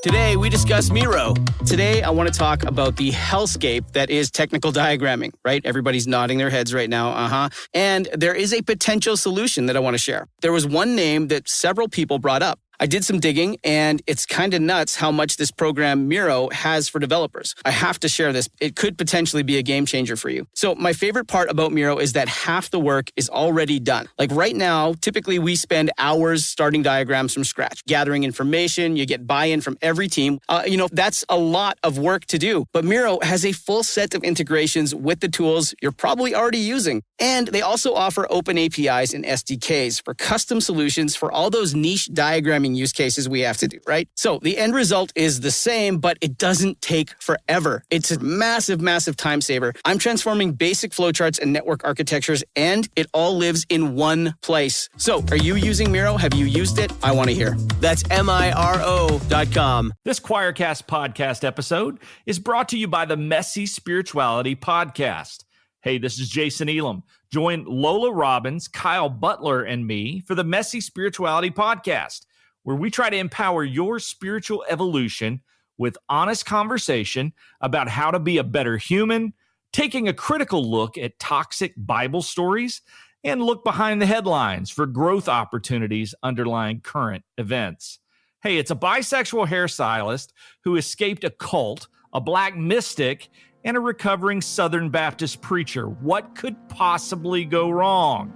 Today, we discuss Miro. Today, I want to talk about the hellscape that is technical diagramming, right? Everybody's nodding their heads right now, And there is a potential solution that I want to share. There was one name that several people brought up. I did some digging, and it's kind of nuts how much this program Miro has for developers. I have to share this. It could potentially be a game changer for you. So my favorite part about Miro is that half the work is already done. Like right now, typically we spend hours starting diagrams from scratch, gathering information. You get buy-in from every team. That's a lot of work to do. But Miro has a full set of integrations with the tools you're probably already using. And they also offer open APIs and SDKs for custom solutions for all those niche diagramming use cases we have to do, right? So the end result is the same, but it doesn't take forever. It's a massive, massive time saver. I'm transforming basic flowcharts and network architectures, and it all lives in one place. So are you using Miro? Have you used it? I want to hear. That's MIRO.com. This Choircast podcast episode is brought to you by the Messy Spirituality Podcast. Hey, this is Jason Elam. Join Lola Robbins, Kyle Butler, and me for the Messy Spirituality Podcast, where we try to empower your spiritual evolution with honest conversation about how to be a better human, taking a critical look at toxic Bible stories, and look behind the headlines for growth opportunities underlying current events. Hey, it's a bisexual hairstylist who escaped a cult, a black mystic, and a recovering Southern Baptist preacher. What could possibly go wrong?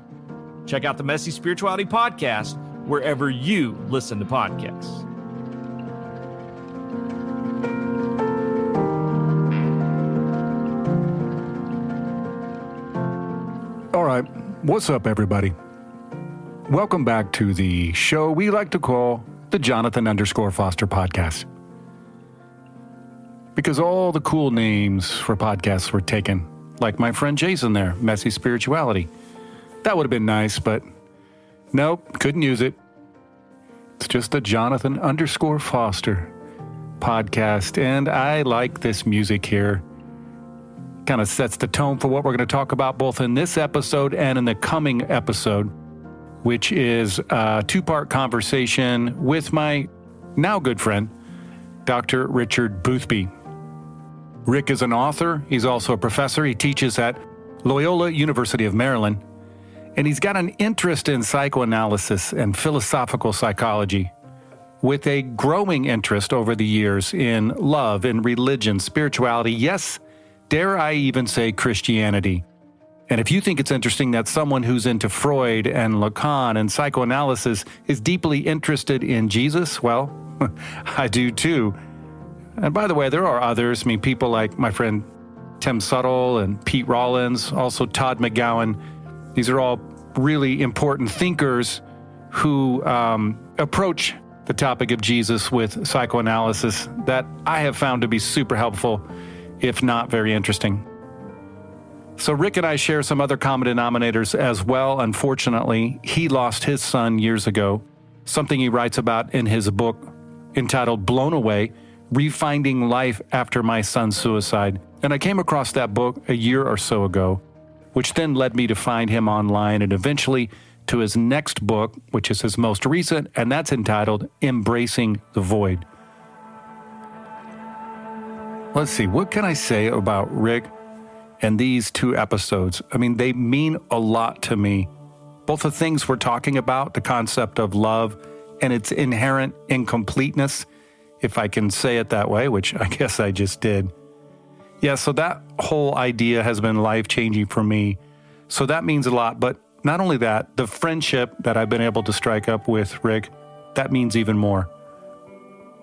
Check out the Messy Spirituality Podcast wherever you listen to podcasts. All right, what's up, everybody? Welcome back to the show we like to call the Jonathan_Foster Podcast. Because all the cool names for podcasts were taken, like my friend Jason there, Messy Spirituality. That would have been nice, but nope, couldn't use it. It's just the Jonathan_Foster podcast, and I like this music here. Kind of sets the tone for what we're going to talk about both in this episode and in the coming episode, which is a two-part conversation with my now good friend, Dr. Richard Boothby. Rick is an author. He's also a professor. He teaches at Loyola University of Maryland. And he's got an interest in psychoanalysis and philosophical psychology, with a growing interest over the years in love, in religion, spirituality, yes, dare I even say Christianity. And if you think it's interesting that someone who's into Freud and Lacan and psychoanalysis is deeply interested in Jesus, well, I do too. And by the way, there are others. I mean, people like my friend Tim Suttle and Pete Rollins, also Todd McGowan. These are all really important thinkers who approach the topic of Jesus with psychoanalysis that I have found to be super helpful, if not very interesting. So Rick and I share some other common denominators as well. Unfortunately, he lost his son years ago, something he writes about in his book entitled Blown Away, Refinding Life After My Son's Suicide. And I came across that book a year or so ago, which then led me to find him online and eventually to his next book, which is his most recent, and that's entitled Embracing the Void. Let's see, what can I say about Rick and these two episodes? I mean, they mean a lot to me. Both the things we're talking about, the concept of love and its inherent incompleteness, if I can say it that way, which I guess I just did. Yeah, so that whole idea has been life-changing for me. So that means a lot. But not only that, the friendship that I've been able to strike up with Rick, that means even more.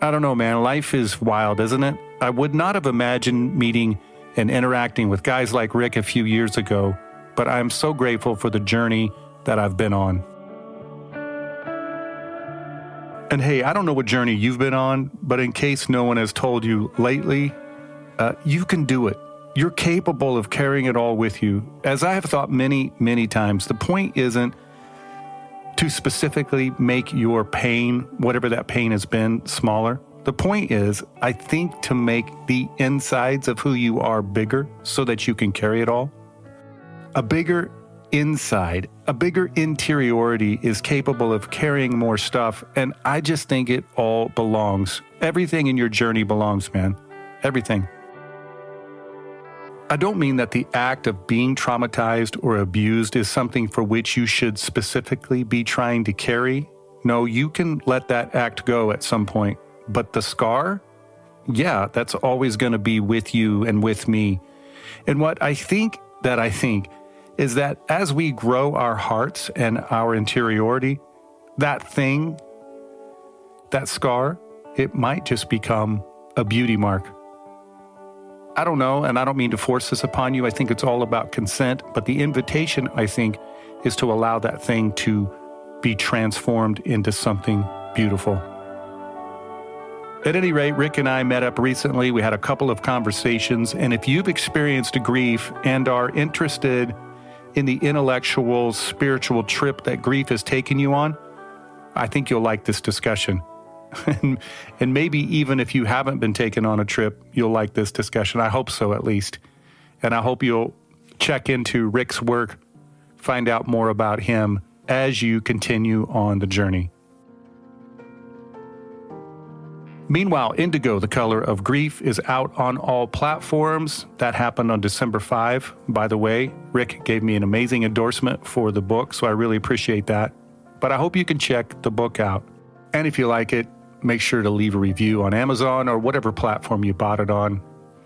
I don't know, man. Life is wild, isn't it? I would not have imagined meeting and interacting with guys like Rick a few years ago, but I'm so grateful for the journey that I've been on. And hey, I don't know what journey you've been on, but in case no one has told you lately, you can do it. You're capable of carrying it all with you. As I have thought many, many times, the point isn't to specifically make your pain, whatever that pain has been, smaller. The point is, I think, to make the insides of who you are bigger so that you can carry it all. A bigger inside. A bigger interiority is capable of carrying more stuff, and I just think it all belongs. Everything in your journey belongs, man. Everything. I don't mean that the act of being traumatized or abused is something for which you should specifically be trying to carry. No, you can let that act go at some point. But the scar? Yeah, that's always going to be with you and with me. And what I think is that as we grow our hearts and our interiority, that thing, that scar, it might just become a beauty mark. I don't know, and I don't mean to force this upon you. I think it's all about consent, but the invitation, I think, is to allow that thing to be transformed into something beautiful. At any rate, Rick and I met up recently. We had a couple of conversations, and if you've experienced grief and are interested in the intellectual, spiritual trip that grief has taken you on, I think you'll like this discussion. And maybe even if you haven't been taken on a trip, you'll like this discussion. I hope so, at least. And I hope you'll check into Rick's work, find out more about him as you continue on the journey. Meanwhile, Indigo, The Color of Grief, is out on all platforms. That happened on December 5. By the way, Rick gave me an amazing endorsement for the book, so I really appreciate that. But I hope you can check the book out. And if you like it, make sure to leave a review on Amazon or whatever platform you bought it on.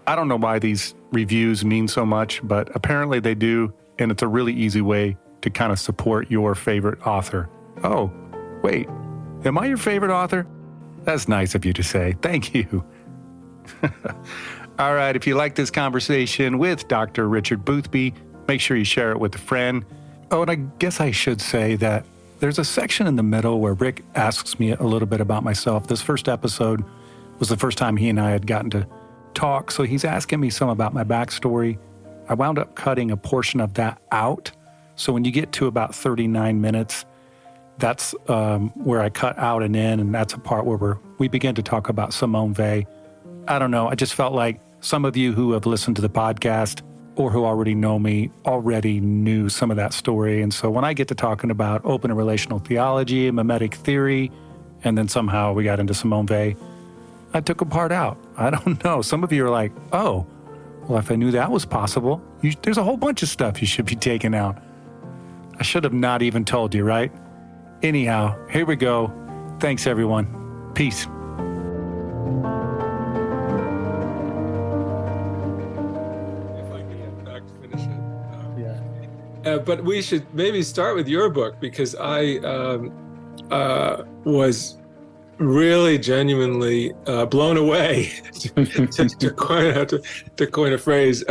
I don't know why these reviews mean so much, but apparently they do, and it's a really easy way to kind of support your favorite author. Oh, wait, am I your favorite author? That's nice of you to say. Thank you. All right, if you like this conversation with Dr. Richard Boothby, make sure you share it with a friend. Oh, and I guess I should say that there's a section in the middle where Rick asks me a little bit about myself. This first episode was the first time he and I had gotten to talk, so he's asking me some about my backstory. I wound up cutting a portion of that out. So when you get to about 39 minutes, that's where I cut out and in, and that's a part where we begin to talk about Simone Weil. I don't know. I just felt like some of you who have listened to the podcast or who already know me already knew some of that story. And so when I get to talking about open and relational theology, mimetic theory, and then somehow we got into Simone Weil, I took a part out. I don't know. Some of you are like, oh, well, if I knew that was possible, there's a whole bunch of stuff you should be taking out. I should have not even told you, right? Anyhow, here we go. Thanks, everyone. Peace. But we should maybe start with your book, because I was really genuinely blown away, to coin a phrase.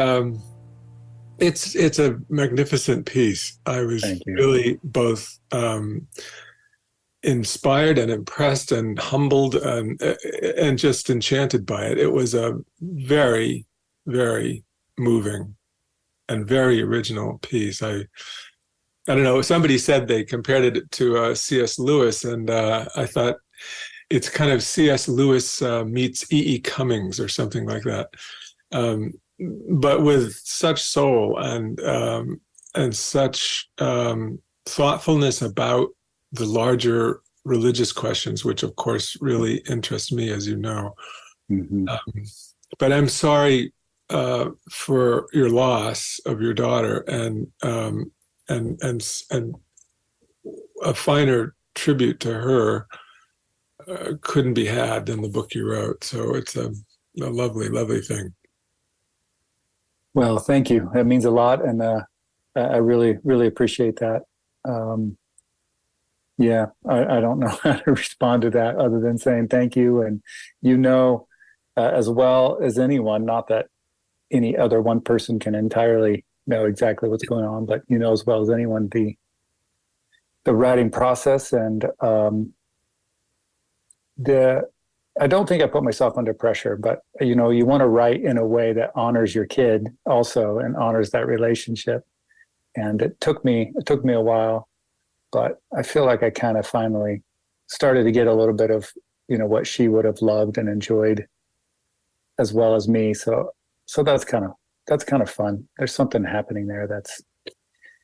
It's a magnificent piece. I was really both inspired and impressed and humbled and just enchanted by it. It was a very, very moving and very original piece. I don't know, somebody said they compared it to C.S. Lewis, and I thought it's kind of C.S. Lewis meets E.E. Cummings or something like that, but with such soul and such thoughtfulness about the larger religious questions, which of course really interest me, as you know. Mm-hmm. But I'm sorry for your loss of your daughter, and a finer tribute to her couldn't be had than the book you wrote. So it's a lovely, lovely thing. Well, thank you. That means a lot, and I really, really appreciate that. Yeah, I don't know how to respond to that other than saying thank you. And as well as anyone, not that any other one person can entirely know exactly what's going on, but as well as anyone the writing process, and I don't think I put myself under pressure, but you want to write in a way that honors your kid also and honors that relationship. And it took me a while, but I feel like I kind of finally started to get a little bit of what she would have loved and enjoyed as well as me. So that's kind of fun. There's something happening there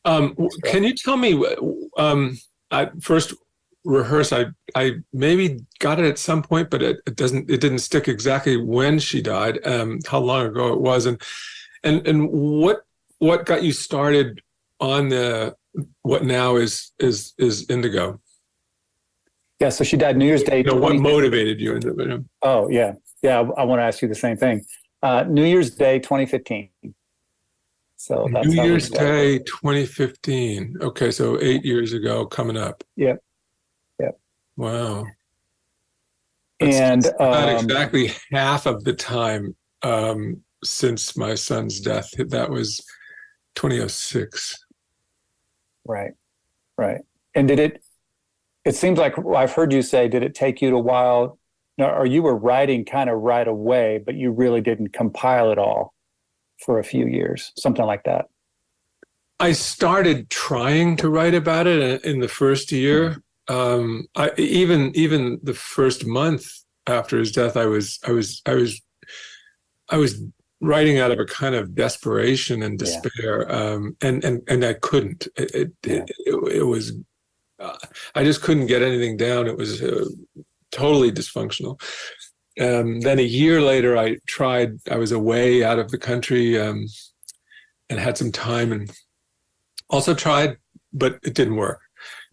Can you tell me, I first rehearse, I maybe got it at some point, but it didn't stick exactly when she died, how long ago it was, and what got you started on what now is Indigo? Yeah, so she died New Year's Day. What motivated you into it? Oh, yeah. Yeah, I want to ask you the same thing. New Year's Day 2015. So that's New Year's Day 2015. Okay, so 8 years ago, coming up. Yep. Wow. That's about exactly half of the time since my son's death. That was 2006. Right. And it seems like I've heard you say, did it take you a while? No, or you were writing kind of right away, but you really didn't compile it all for a few years, something like that. I started trying to write about it in the first year. Even the first month after his death, I was writing out of a kind of desperation and despair, and I couldn't. It was I just couldn't get anything down. It was totally dysfunctional. Then a year later, I tried. I was away out of the country and had some time, and also tried, but it didn't work.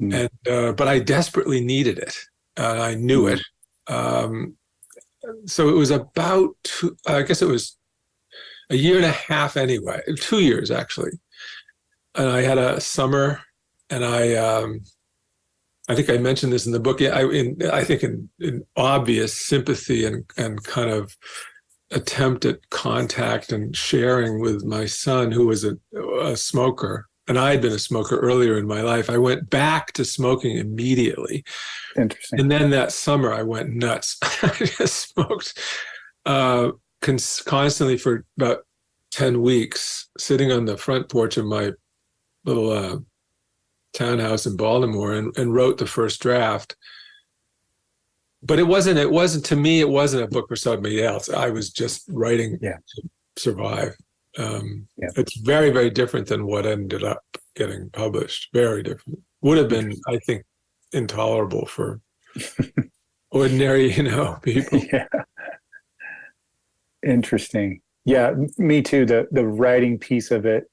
And but I desperately needed it. I knew it. So it was about I guess it was a year and a half anyway, 2 years actually. And I had a summer, and I think I mentioned this in the book. Yeah, I think in obvious sympathy and kind of attempt at contact and sharing with my son, who was a smoker. And I had been a smoker earlier in my life. I went back to smoking immediately. Interesting. And then that summer, I went nuts. I just smoked constantly for about 10 weeks, sitting on the front porch of my little townhouse in Baltimore, and wrote the first draft. But it wasn't to me, it wasn't a book for somebody else. I was just writing to survive. It's very, very different than what ended up getting published. Very different. Would have been, I think, intolerable for ordinary, people. Yeah. Interesting. Yeah, me too. The writing piece of it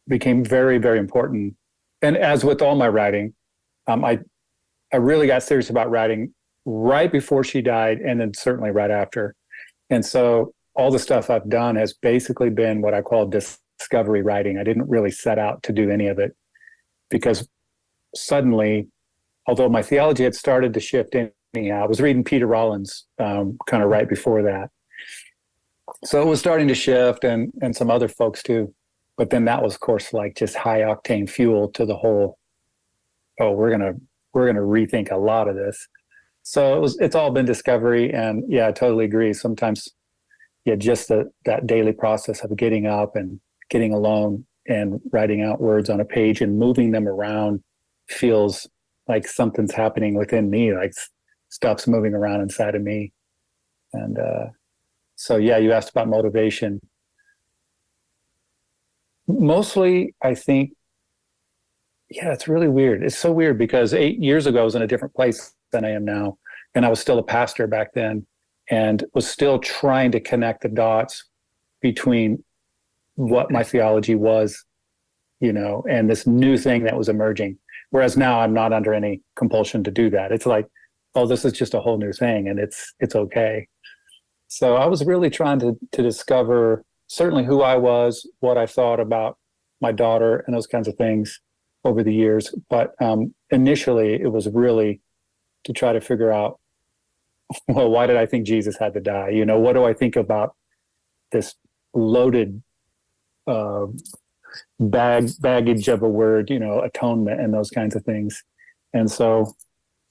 became very, very important. And as with all my writing, I really got serious about writing right before she died, and then certainly right after. And so all the stuff I've done has basically been what I call discovery writing. I didn't really set out to do any of it, because suddenly, although my theology had started to shift anyhow, I was reading Peter Rollins kind of right before that. So it was starting to shift, and some other folks too. But then that was, of course, like just high octane fuel to the whole, we're gonna rethink a lot of this. So it's all been discovery, and yeah, I totally agree. Sometimes, just that daily process of getting up and getting alone and writing out words on a page and moving them around feels like something's happening within me, like stuff's moving around inside of me. And so, you asked about motivation. Mostly, I think, it's really weird. It's so weird because 8 years ago, I was in a different place than I am now. And I was still a pastor back then, and was still trying to connect the dots between what my theology was, and this new thing that was emerging. Whereas now I'm not under any compulsion to do that. It's like, this is just a whole new thing, and it's okay. So I was really trying to discover certainly who I was, what I thought about my daughter, and those kinds of things over the years. But initially, it was really to try to figure out, well, why did I think Jesus had to die? What do I think about this loaded baggage of a word, atonement and those kinds of things. And so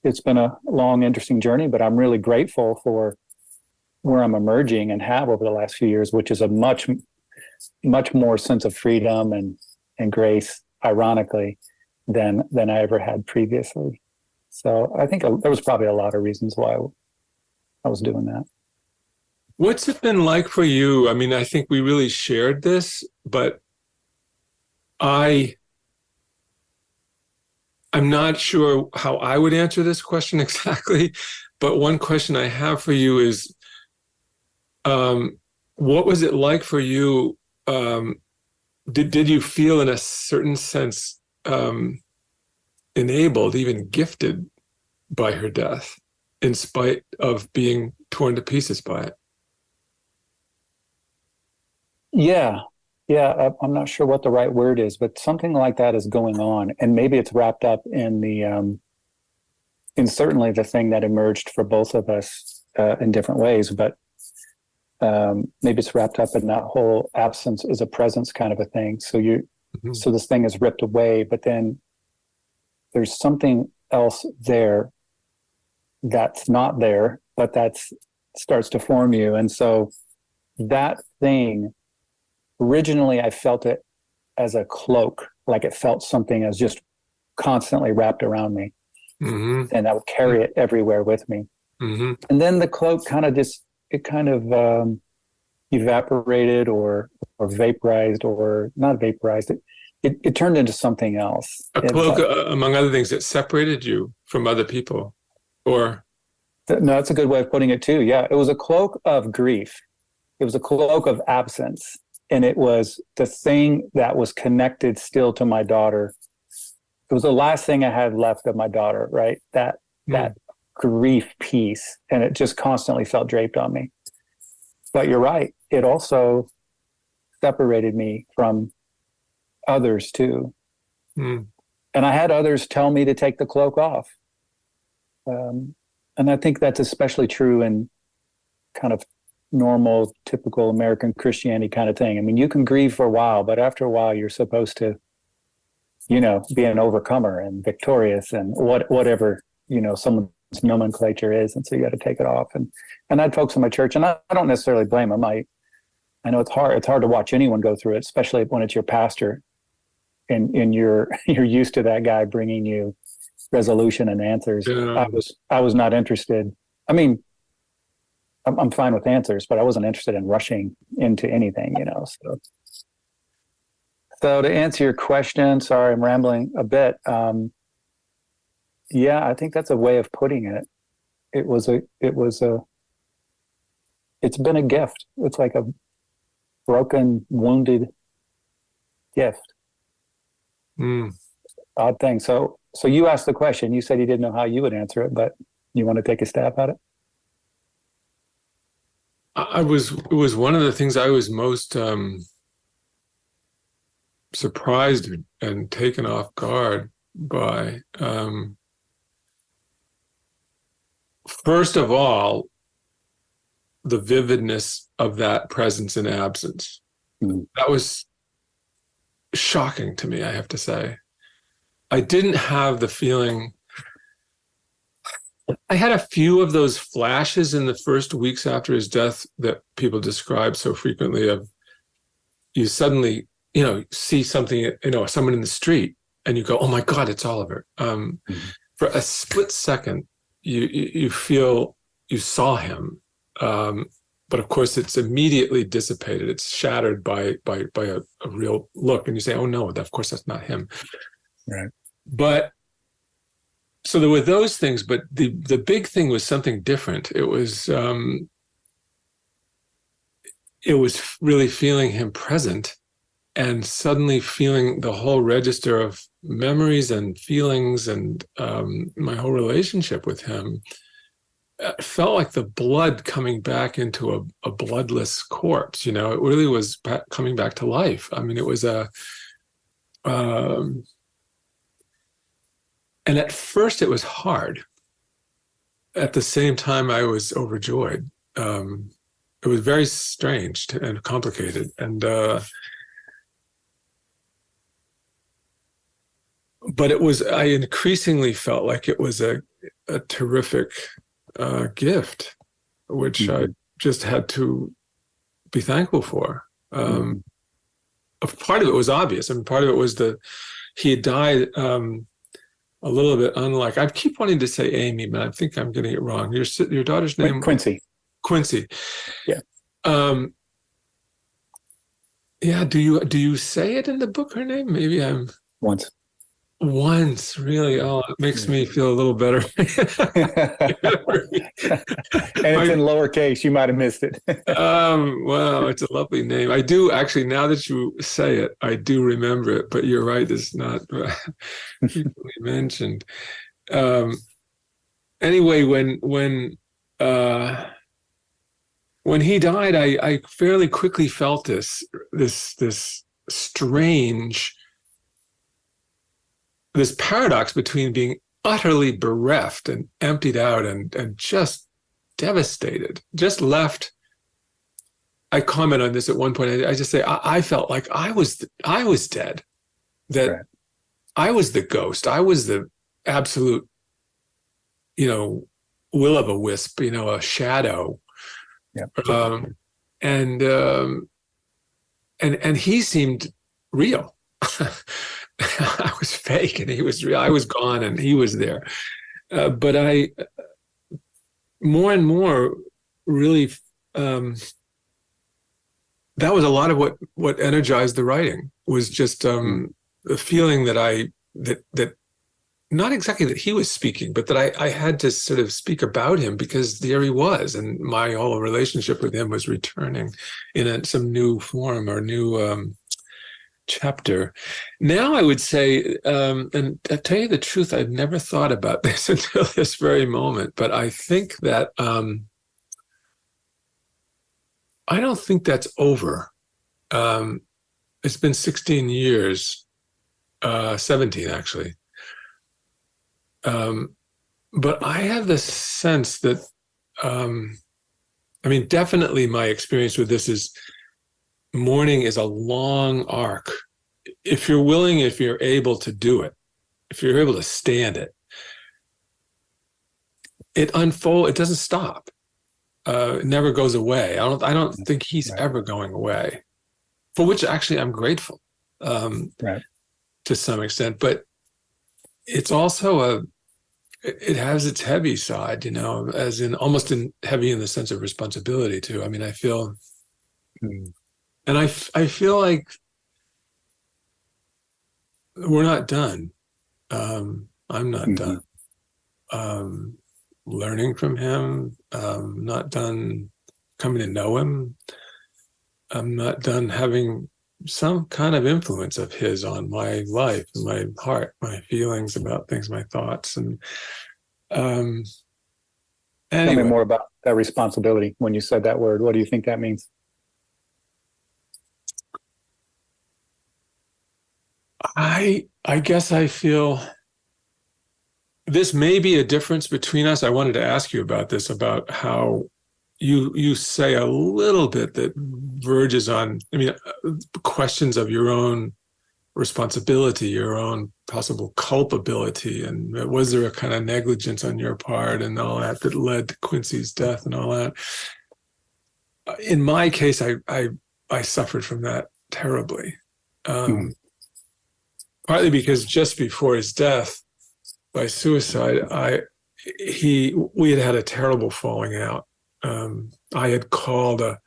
it's been a long, interesting journey, but I'm really grateful for where I'm emerging and have over the last few years, which is a much, much more sense of freedom and grace, ironically, than I ever had previously. So I think there was probably a lot of reasons why I was doing that. What's it been like for you? I mean, I think we really shared this, but I'm not sure how I would answer this question exactly, but one question I have for you is, what was it like for you? Did you feel in a certain sense enabled, even gifted by her death, in spite of being torn to pieces by it? Yeah. I'm not sure what the right word is, but something like that is going on. And maybe it's wrapped up in in certainly the thing that emerged for both of us in different ways, but maybe it's wrapped up in that whole absence is a presence kind of a thing. So so this thing is ripped away, but then there's something else there that's not there, but starts to form you. And so that thing, originally I felt it as a cloak, like it felt something as just constantly wrapped around me. And I would carry it everywhere with me. And then the cloak kind of evaporated or vaporized, or not vaporized. It turned into something else. A cloak, among other things, that separated you from other people, or? No, that's a good way of putting it too. Yeah, it was a cloak of grief. It was a cloak of absence. And it was the thing that was connected still to my daughter. It was the last thing I had left of my daughter, right? That grief piece. And it just constantly felt draped on me. But you're right. It also separated me from others too. And I had others tell me to take the cloak off. And I think that's especially true in kind of normal, typical American Christianity kind of thing. I mean, you can grieve for a while, but after a while, you're supposed to, be an overcomer and victorious and whatever, someone's nomenclature is. And so you got to take it off. And I had folks in my church, and I don't necessarily blame them. I know it's hard. It's hard to watch anyone go through it, especially when it's your pastor and you're used to that guy bringing you resolution and answers. Yeah. I was not interested. I mean, I'm fine with answers, but I wasn't interested in rushing into anything, So to answer your question, sorry, I'm rambling a bit. Yeah, I think that's a way of putting it. It's been a gift. It's like a broken, wounded gift. Odd thing. So you asked the question. You said you didn't know how you would answer it, but you want to take a stab at it? It was one of the things I was most surprised and taken off guard by. First of all, the vividness of that presence and absence. That was shocking to me, I have to say. I didn't have the feeling. I had a few of those flashes in the first weeks after his death that people describe so frequently, of you suddenly, see something, someone in the street, and you go, oh my God, it's Oliver. For a split second, you feel you saw him. But of course it's immediately dissipated. It's shattered by a real look. And you say, oh no, of course that's not him. Right. But so there were those things, but the big thing was something different. It was really feeling him present, and suddenly feeling the whole register of memories and feelings and my whole relationship with him. It felt like the blood coming back into a bloodless corpse. It really was coming back to life. I mean, it was and at first it was hard. At the same time, I was overjoyed. It was very strange and complicated. And but I increasingly felt like it was a terrific gift, which I just had to be thankful for. Part of it was obvious. I mean, part of it was he had died a little bit unlike. I keep wanting to say Amy, but I think I'm getting it wrong. Your daughter's name? Quincy. Quincy. Yeah. Yeah. Do you say it in the book, her name? Maybe I'm once, really. Oh, it makes me feel a little better. And it's in lowercase. You might have missed it. Wow, it's a lovely name. I do actually, now that you say it, I do remember it, but you're right, it's not frequently mentioned. Anyway, when he died, I fairly quickly felt this strange, this paradox between being utterly bereft and emptied out and just devastated, just left. I comment on this at one point. I just say I felt like I was dead, that right. I was the ghost. I was the absolute, will o' the wisp, a shadow. Yeah. And he seemed real. I was fake and he was real. I was gone and he was there. But I more and more really, that was a lot of what energized the writing, was just the feeling that that not exactly that he was speaking, but that I had to sort of speak about him because there he was, and my whole relationship with him was returning in some new form or new chapter. Now I would say, and I'll tell you the truth, I've never thought about this until this very moment, but I think that I don't think that's over. It's been 16 years, 17 actually. But I have the sense that, definitely my experience with this is mourning is a long arc. If you're willing, if you're able to do it, if you're able to stand it, it unfolds. It doesn't stop. It never goes away. I don't think he's ever going away, for which actually I'm grateful, to some extent. But it's also it has its heavy side, as in almost heavy in the sense of responsibility too. I feel, and I feel like we're not done. I'm not done. Learning from him. Not done coming to know him. I'm not done having some kind of influence of his on my life, my heart, my feelings about things, my thoughts. And anyway. Tell me more about that responsibility. When you said that word, what do you think that means? I guess I feel this may be a difference between us. I wanted to ask you about this, about how you say a little bit that verges on, questions of your own responsibility, your own possible culpability, and was there a kind of negligence on your part and all that led to Quincy's death and all that. In my case, I suffered from that terribly. Partly because just before his death by suicide, we had a terrible falling out. I had called a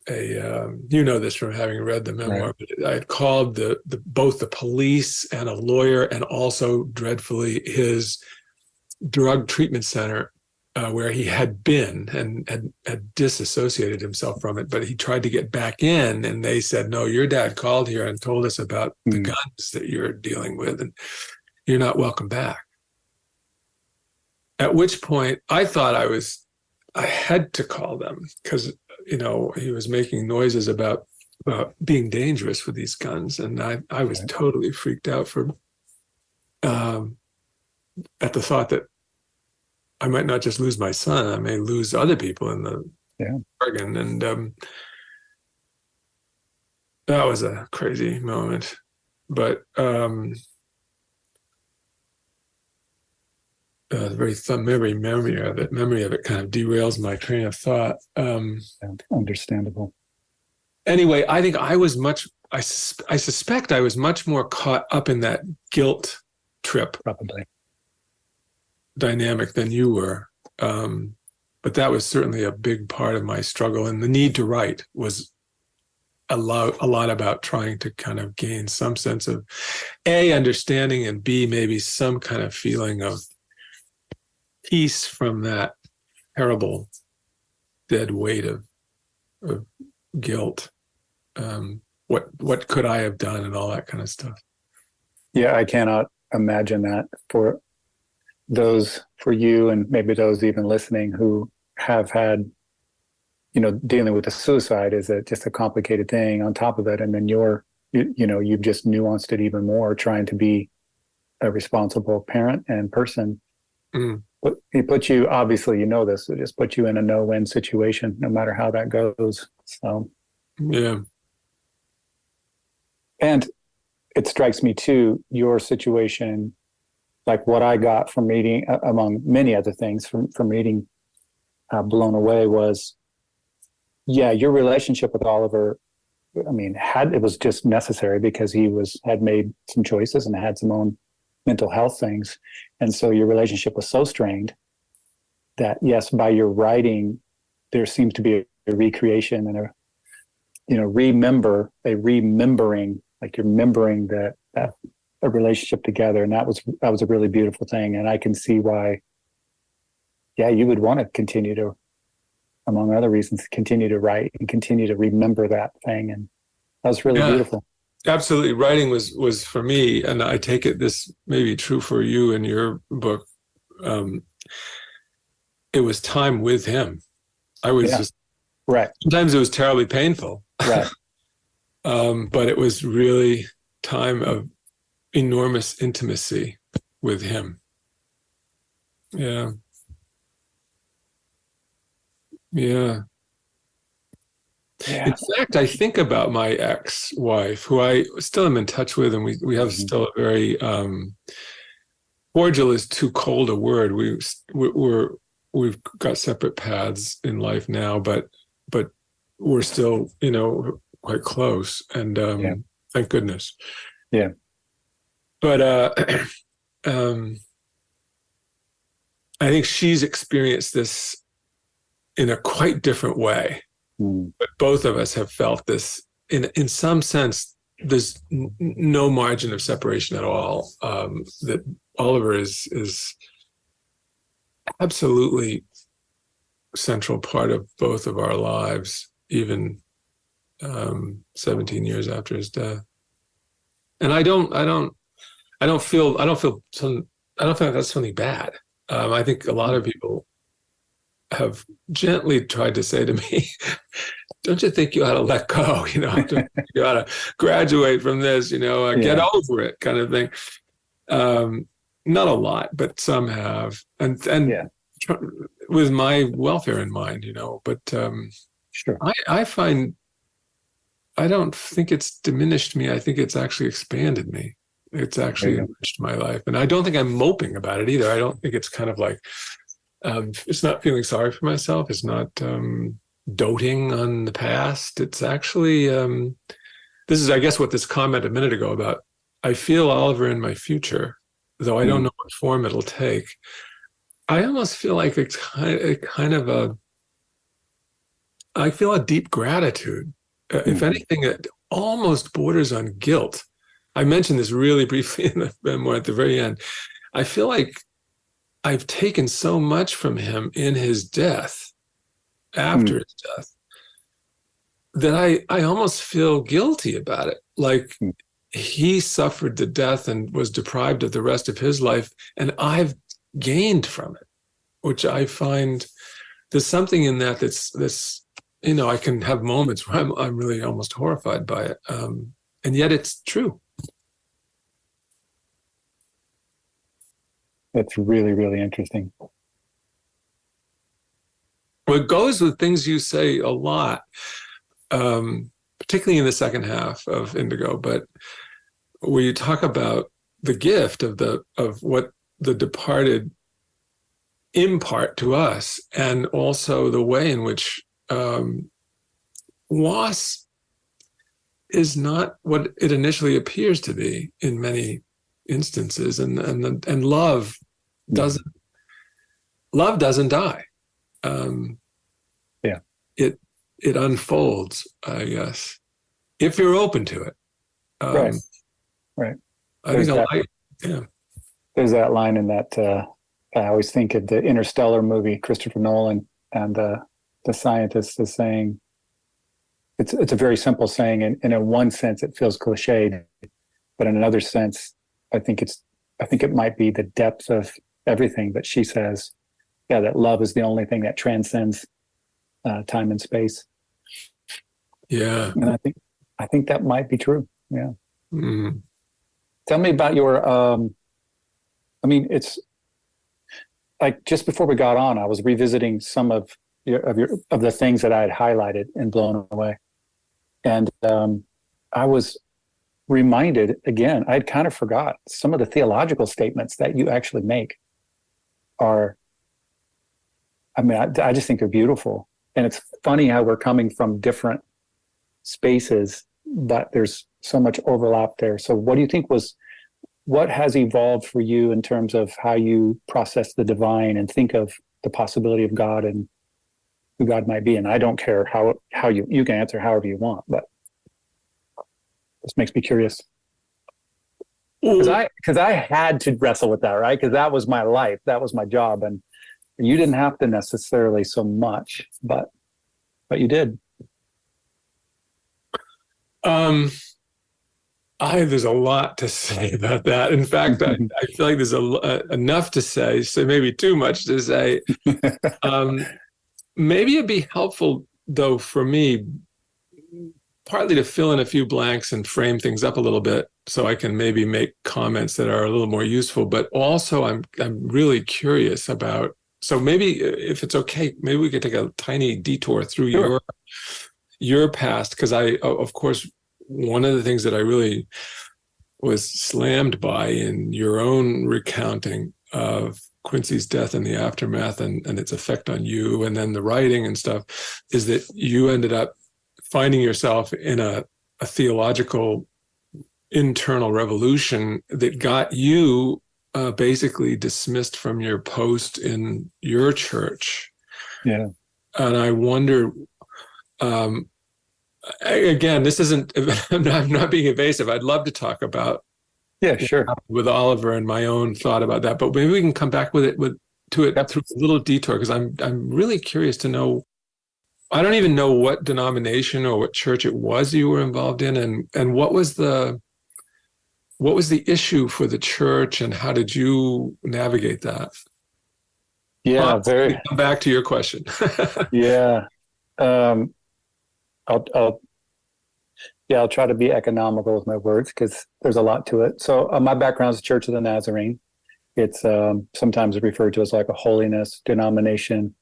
this from having read the memoir, but I had called both the police and a lawyer, and also dreadfully his drug treatment center, where he had been and had disassociated himself from it, but he tried to get back in, and they said, no, your dad called here and told us about the guns that you're dealing with, and you're not welcome back. At which point I thought I had to call them because, he was making noises about being dangerous with these guns. And I was totally freaked out at the thought that I might not just lose my son, I may lose other people in the bargain. And that was a crazy moment. But the very memory of it kind of derails my train of thought. Understandable. Anyway, I think I suspect I was much more caught up in that guilt trip probably dynamic than you were. But that was certainly a big part of my struggle. And the need to write was a lot about trying to kind of gain some sense of A, understanding, and B, maybe some kind of feeling of peace from that terrible dead weight of guilt. What could I have done and all that kind of stuff. Yeah, I cannot imagine that for you and maybe those even listening who have had, dealing with the suicide is just a complicated thing on top of it. And then you've just nuanced it even more, trying to be a responsible parent and person. Mm. But it puts you, obviously, this, it just puts you in a no-win situation, no matter how that goes. So, yeah. And it strikes me too, your situation, like what I got from reading, among many other things from reading Blown Away, was, your relationship with Oliver, it was just necessary because he had made some choices and had some own mental health things. And so your relationship was so strained that, yes, by your writing, there seems to be a recreation and remembering, like you're remembering that a relationship together. And that was a really beautiful thing. And I can see why, you would want to continue to, among other reasons, continue to write and continue to remember that thing. And that was really beautiful. Absolutely. Writing was for me, and I take it this may be true for you in your book. It was time with him. I was just, right. Sometimes it was terribly painful. Right. But it was really time of enormous intimacy with him. Yeah. Yeah. In fact, I think about my ex-wife, who I still am in touch with, and we have still a very cordial is too cold a word. We've got separate paths in life now, but we're still quite close, and thank goodness. Yeah. But I think she's experienced this in a quite different way. But both of us have felt this in some sense. There's no margin of separation at all. That Oliver is absolutely central part of both of our lives, even 17 years after his death. And I don't feel like that's something bad. I think a lot of people have gently tried to say to me, don't you think you ought to let go? You ought to graduate from this, get over it, kind of thing. Not a lot, but some have, and with my welfare in mind, but sure. I find, I don't think it's diminished me. I think it's actually expanded me. It's actually enriched my life. And I don't think I'm moping about it either. I don't think it's kind of like, it's not feeling sorry for myself. It's not doting on the past. It's actually, this is, I guess, what this comment a minute ago about, I feel Oliver in my future, though I don't know what form it'll take. I almost feel like it's kind of I feel a deep gratitude. If anything, it almost borders on guilt. I mentioned this really briefly in the memoir at the very end. I feel like I've taken so much from him in his death, after his death, that I almost feel guilty about it. Like he suffered the death and was deprived of the rest of his life, and I've gained from it, which I find there's something in that's I can have moments where I'm really almost horrified by it, and yet it's true. That's really, really interesting. Well, it goes with things you say a lot, particularly in the second half of Indigo, but where you talk about the gift of what the departed impart to us, and also the way in which loss is not what it initially appears to be in many instances, and love doesn't die. It unfolds, I guess. if you're open to it. Right. Right. I think yeah. There's that line in that I always think of the Interstellar movie, Christopher Nolan, and the scientist is saying, it's a very simple saying, and in one sense it feels cliched, but in another sense, I think it might be the depth of everything. But she says, yeah, that love is the only thing that transcends time and space. Yeah. And I think that might be true. Yeah. Mm. Tell me about your, it's like just before we got on, I was revisiting some of the things that I had highlighted and blown away. And I was reminded again, I'd kind of forgot some of the theological statements that you actually make are, I just think they're beautiful. And it's funny how we're coming from different spaces, but there's so much overlap there. So what do you think what has evolved for you in terms of how you process the divine and think of the possibility of God and who God might be? And I don't care how you can answer however you want, but this makes me curious. Because I had to wrestle with that, right? Because that was my life, that was my job, and you didn't have to necessarily so much, but you did. There's a lot to say about that. In fact, I feel like there's enough to say, so maybe too much to say. Maybe it'd be helpful, though, for me, partly to fill in a few blanks and frame things up a little bit, so I can maybe make comments that are a little more useful. But also, I'm really curious about. So maybe, if it's okay, maybe we could take a tiny detour through Sure. your past, because of course, one of the things that I really was slammed by in your own recounting of Quincy's death and the aftermath and its effect on you, and then the writing and stuff, is that you ended up finding yourself in a theological internal revolution that got you basically dismissed from your post in your church. Yeah. And I wonder, again, this isn't, I'm not being evasive. I'd love to talk about Sure. with Oliver and my own thought about that, but maybe we can come back through a little detour, because I'm really curious to know. I don't even know what denomination or what church it was you were involved in, and what was the issue for the church, and how did you navigate that? Yeah, come back to your question. Yeah. I'll try to be economical with my words, because there's a lot to it. So my background is the Church of the Nazarene. It's sometimes referred to as like a holiness denomination.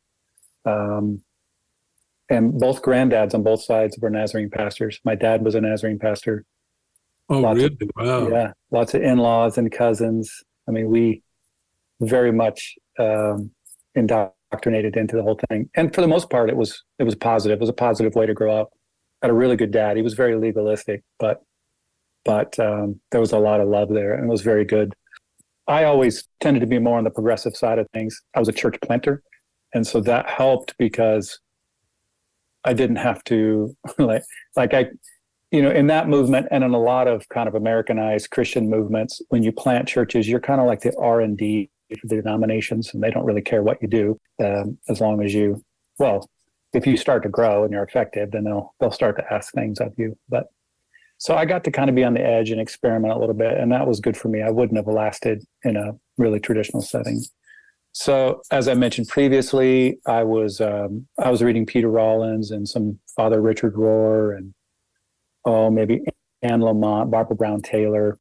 And both granddads on both sides were Nazarene pastors. My dad was a Nazarene pastor. Oh, really? Wow. Yeah, lots of in-laws and cousins. I mean, we very much indoctrinated into the whole thing. And for the most part, it was positive. It was a positive way to grow up. Had a really good dad. He was very legalistic, but there was a lot of love there, and it was very good. I always tended to be more on the progressive side of things. I was a church planter, and so that helped because I didn't have to in that movement and in a lot of kind of Americanized Christian movements, when you plant churches, you're kind of like the R&D for the denominations, and they don't really care what you do as long as if you start to grow and you're effective, then they'll start to ask things of you. But so I got to kind of be on the edge and experiment a little bit, and that was good for me. I wouldn't have lasted in a really traditional setting. So as I mentioned previously, I was reading Peter Rollins and some Father Richard Rohr and maybe Anne Lamott, Barbara Brown Taylor,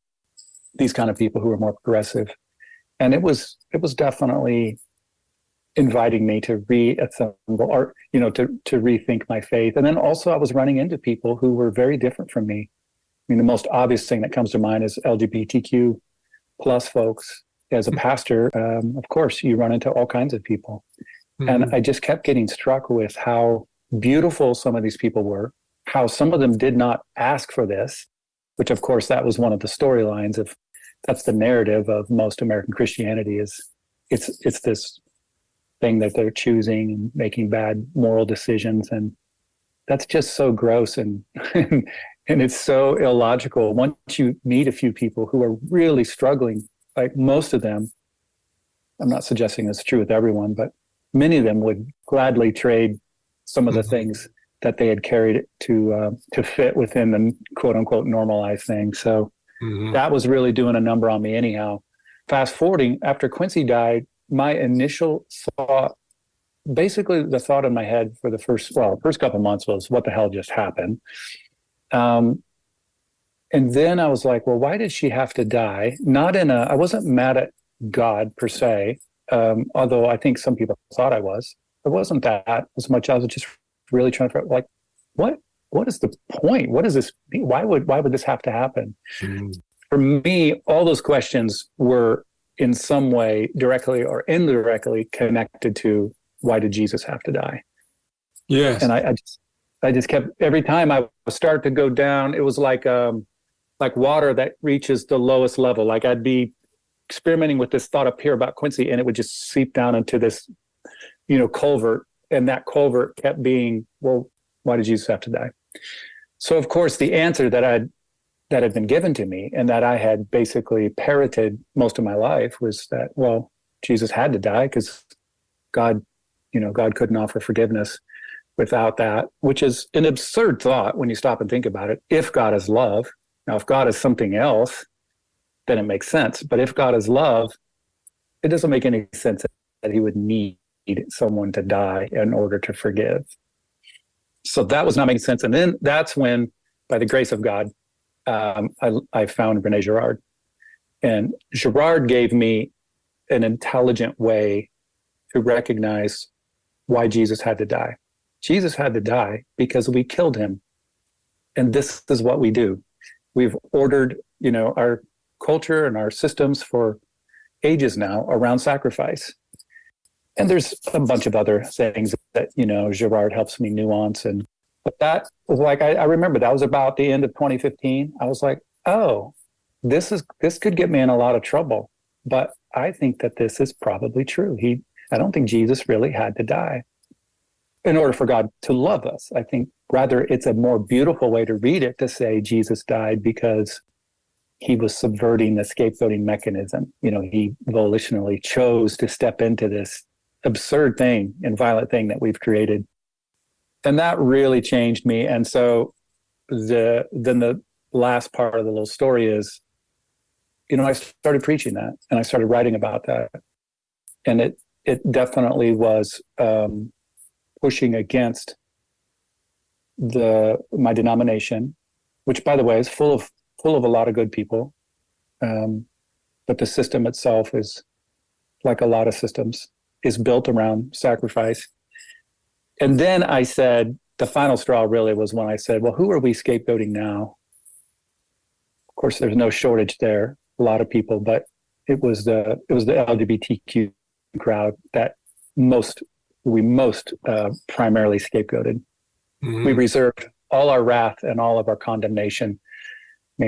these kind of people who were more progressive. And it was definitely inviting me to reassemble or, to rethink my faith. And then also I was running into people who were very different from me. I mean, the most obvious thing that comes to mind is LGBTQ plus folks. As a pastor, of course, you run into all kinds of people. Mm-hmm. And I just kept getting struck with how beautiful some of these people were, how some of them did not ask for this, which of course, that was one of the storylines that's the narrative of most American Christianity is it's this thing that they're choosing and making bad moral decisions. And that's just so gross and And it's so illogical. Once you meet a few people who are really struggling, like most of them, I'm not suggesting it's true with everyone, but many of them would gladly trade some of the things that they had carried to fit within the quote unquote normalized thing. So that was really doing a number on me anyhow. Fast forwarding, after Quincy died, my initial thought, basically the thought in my head for the first couple months was, what the hell just happened? And then I was like, well, why did she have to die? I wasn't mad at God per se, although I think some people thought I was. It wasn't that as much. I was just really trying to figure out, like, what is the point? What does this mean? Why would this have to happen? For me, all those questions were in some way directly or indirectly connected to, why did Jesus have to die? Yes. And I just kept, every time I would start to go down, it was like water that reaches the lowest level. Like I'd be experimenting with this thought up here about Quincy, and it would just seep down into this, culvert. And that culvert kept being, well, why did Jesus have to die? So of course, the answer that had been given to me and that I had basically parroted most of my life was that, well, Jesus had to die because God couldn't offer forgiveness without that, which is an absurd thought when you stop and think about it. If God is love, now if God is something else, then it makes sense. But if God is love, it doesn't make any sense that he would need someone to die in order to forgive. So that was not making sense. And then that's when, by the grace of God, I found René Girard. And Girard gave me an intelligent way to recognize why Jesus had to die. Jesus had to die because we killed him. And this is what we do. We've ordered, our culture and our systems for ages now around sacrifice. And there's a bunch of other things that, Girard helps me nuance. But that was like, I remember that was about the end of 2015. I was like, oh, this could get me in a lot of trouble. But I think that this is probably true. I don't think Jesus really had to die in order for God to love us. I think rather it's a more beautiful way to read it to say Jesus died because he was subverting the scapegoating mechanism. He volitionally chose to step into this absurd thing and violent thing that we've created. And that really changed me. And so then the last part of the little story is, I started preaching that and I started writing about that. And it definitely was pushing against my denomination, which, by the way, is full of a lot of good people. But the system itself is, like a lot of systems, is built around sacrifice. And then I said, the final straw really was when I said, well, who are we scapegoating now? Of course, there's no shortage there, a lot of people, but it was the LGBTQ crowd that we most primarily scapegoated. We reserved all our wrath and all of our condemnation,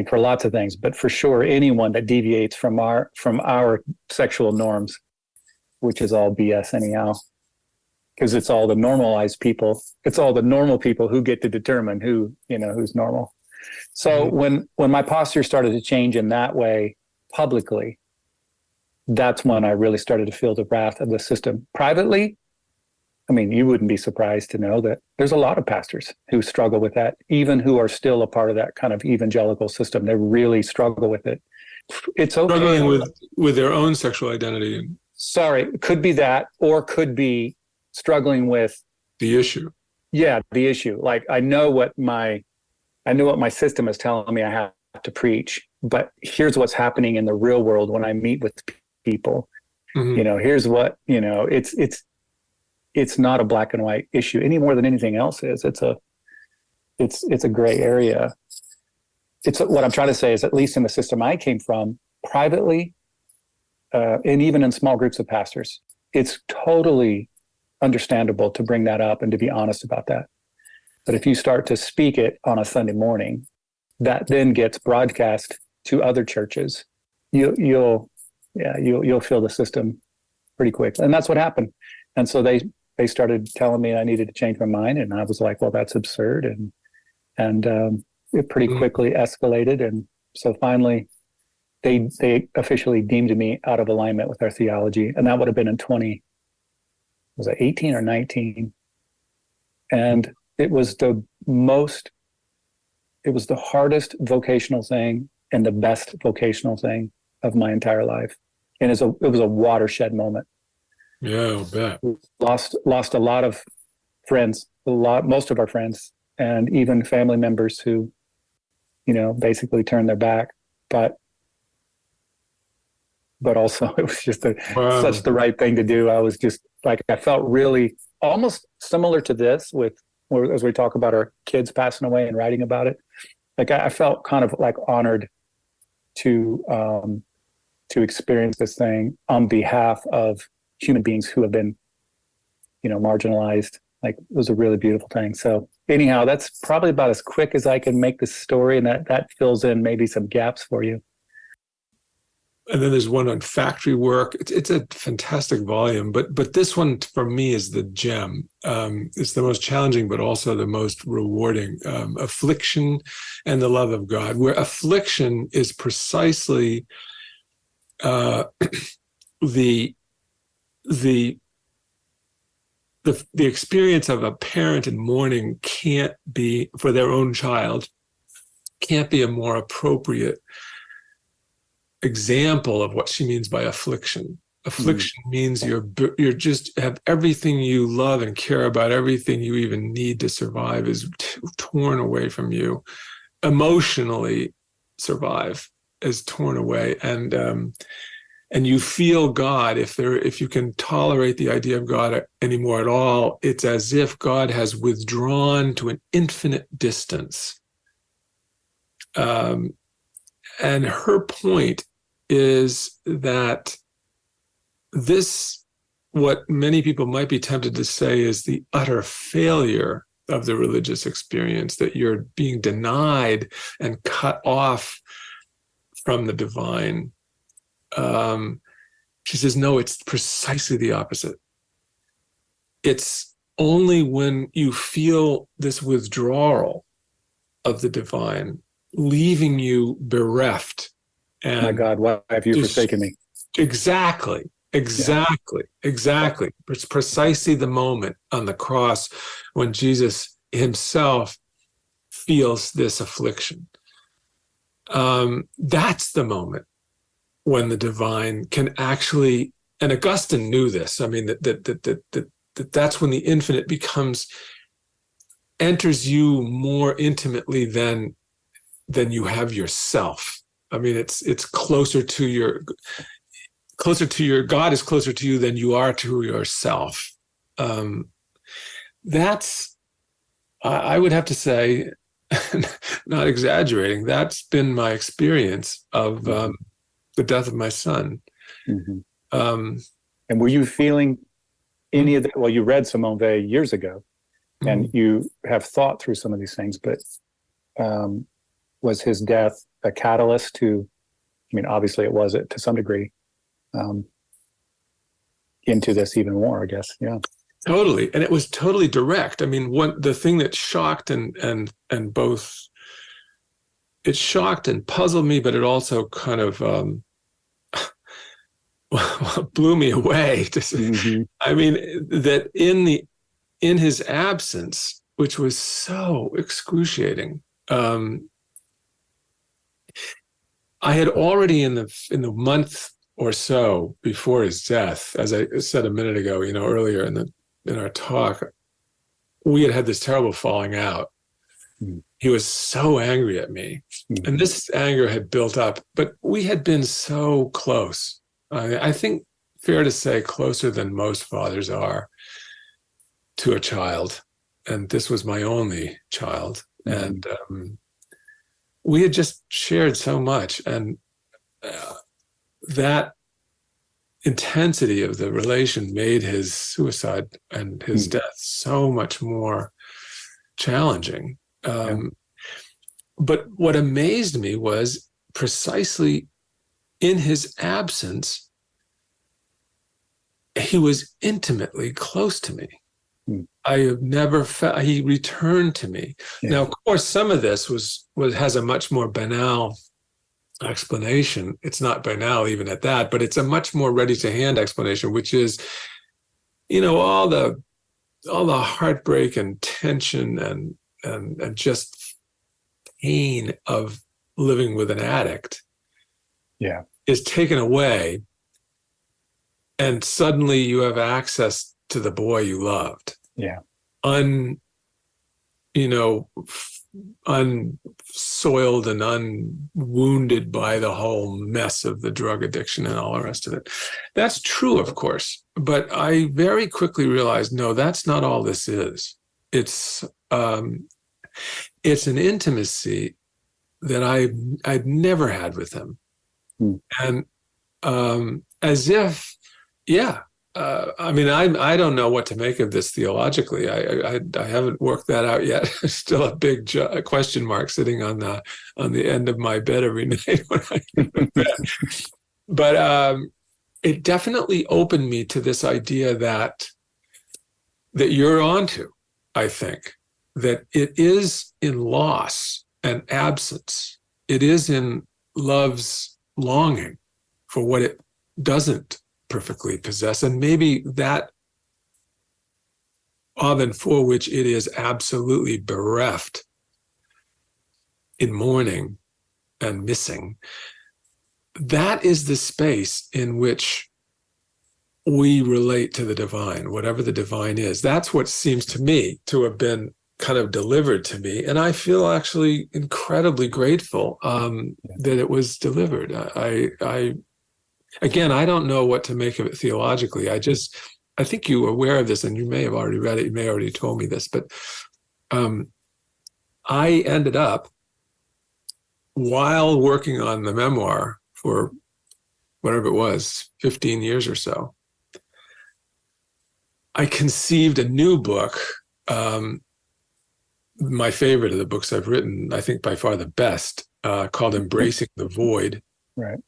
for lots of things, but for sure, anyone that deviates from our sexual norms, which is all BS anyhow, because it's all the normalized people. It's all the normal people who get to determine who's normal. So when my posture started to change in that way publicly, that's when I really started to feel the wrath of the system. Privately, you wouldn't be surprised to know that there's a lot of pastors who struggle with that, even who are still a part of that kind of evangelical system. They really struggle with it. It's okay. Struggling with their own sexual identity. Sorry, could be that, or could be struggling with the issue. Yeah, the issue. Like I know what my system is telling me I have to preach, but here's what's happening in the real world when I meet with people. Here's what, it's not a black and white issue any more than anything else is. It's a gray area. What I'm trying to say is, at least in the system I came from, privately, and even in small groups of pastors, it's totally understandable to bring that up and to be honest about that. But if you start to speak it on a Sunday morning, that then gets broadcast to other churches, you'll feel the system pretty quick. And that's what happened. And so they started telling me I needed to change my mind, and I was like, well, that's absurd. And it pretty quickly escalated. And so finally, they officially deemed me out of alignment with our theology. And that would have been in 18 or 19? And it was the hardest vocational thing and the best vocational thing of my entire life. And it was a watershed moment. Yeah, I'll bet. Lost a lot of friends, most of our friends, and even family members who, basically turned their back. But also it was just such the right thing to do. I was just like, I felt really almost similar to this as we talk about our kids passing away and writing about it. Like I felt kind of like honored to experience this thing on behalf of human beings who have been, marginalized. Like it was a really beautiful thing. So anyhow, that's probably about as quick as I can make this story, and that fills in maybe some gaps for you. And then there's one on factory work. It's a fantastic volume, but this one for me is the gem. It's the most challenging, but also the most rewarding. Affliction and the love of God, where affliction is precisely the experience of a parent in mourning can't be for their own child, can't be a more appropriate example of what she means by affliction. Affliction means you're just have everything you love and care about, everything you even need to survive is torn away from you. Emotionally survive is torn away, and you feel God. If you can tolerate the idea of God anymore at all, it's as if God has withdrawn to an infinite distance. And her point is that what many people might be tempted to say is the utter failure of the religious experience, that you're being denied and cut off from the divine. She says, no, it's precisely the opposite. It's only when you feel this withdrawal of the divine, leaving you bereft. And my God, why have you forsaken me? Exactly. It's precisely the moment on the cross when Jesus himself feels this affliction. That's the moment when the divine can actually, and Augustine knew this. I mean, that's when the infinite enters you more intimately than you have yourself. I mean, it's closer to your God is closer to you than you are to yourself. That's, I would have to say, not exaggerating, that's been my experience of the death of my son. Mm-hmm. And were you feeling any of that? Well, you read Simone Weil years ago, and you have thought through some of these things, but was his death a catalyst to, I mean, obviously it was it to some degree, into this even more, I guess. Yeah. Totally. And it was totally direct. I mean, the thing that shocked and both, it shocked and puzzled me, but it also kind of blew me away. I mean, that in his absence, which was so excruciating, I had already in the month or so before his death, as I said a minute ago, earlier in our talk, we had this terrible falling out. He was so angry at me, and this anger had built up, but we had been so close. I think fair to say closer than most fathers are to a child. And this was my only child. And we had just shared so much. And that intensity of the relation made his suicide and his death so much more challenging. But what amazed me was precisely in his absence, he was intimately close to me. I have never felt, he returned to me. Yeah. Now, of course, some of this has a much more banal explanation. It's not banal even at that, but it's a much more ready to hand explanation, which is, all the heartbreak and tension and just pain of living with an addict is taken away. And suddenly you have access to the boy you loved. Yeah. Unsoiled and unwounded by the whole mess of the drug addiction and all the rest of it. That's true, of course. But I very quickly realized, no, that's not all this is. It's an intimacy that I'd never had with him. And as if, I don't know what to make of this theologically. I haven't worked that out yet. Still a big question mark sitting on the end of my bed every night when I go to bed. But it definitely opened me to this idea that you're onto. I think that it is in loss and absence. It is in love's longing for what it doesn't perfectly possess, and maybe that of and for which it is absolutely bereft, in mourning and missing. That is the space in which we relate to the divine, whatever the divine is. That's what seems to me to have been kind of delivered to me, and I feel actually incredibly grateful that it was delivered. Again, I don't know what to make of it theologically. I think you were aware of this, and you may have already read it. You may have already told me this, but I ended up, while working on the memoir for whatever it was, 15 years or so, I conceived a new book, my favorite of the books I've written, I think by far the best, called Embracing the Void. Right.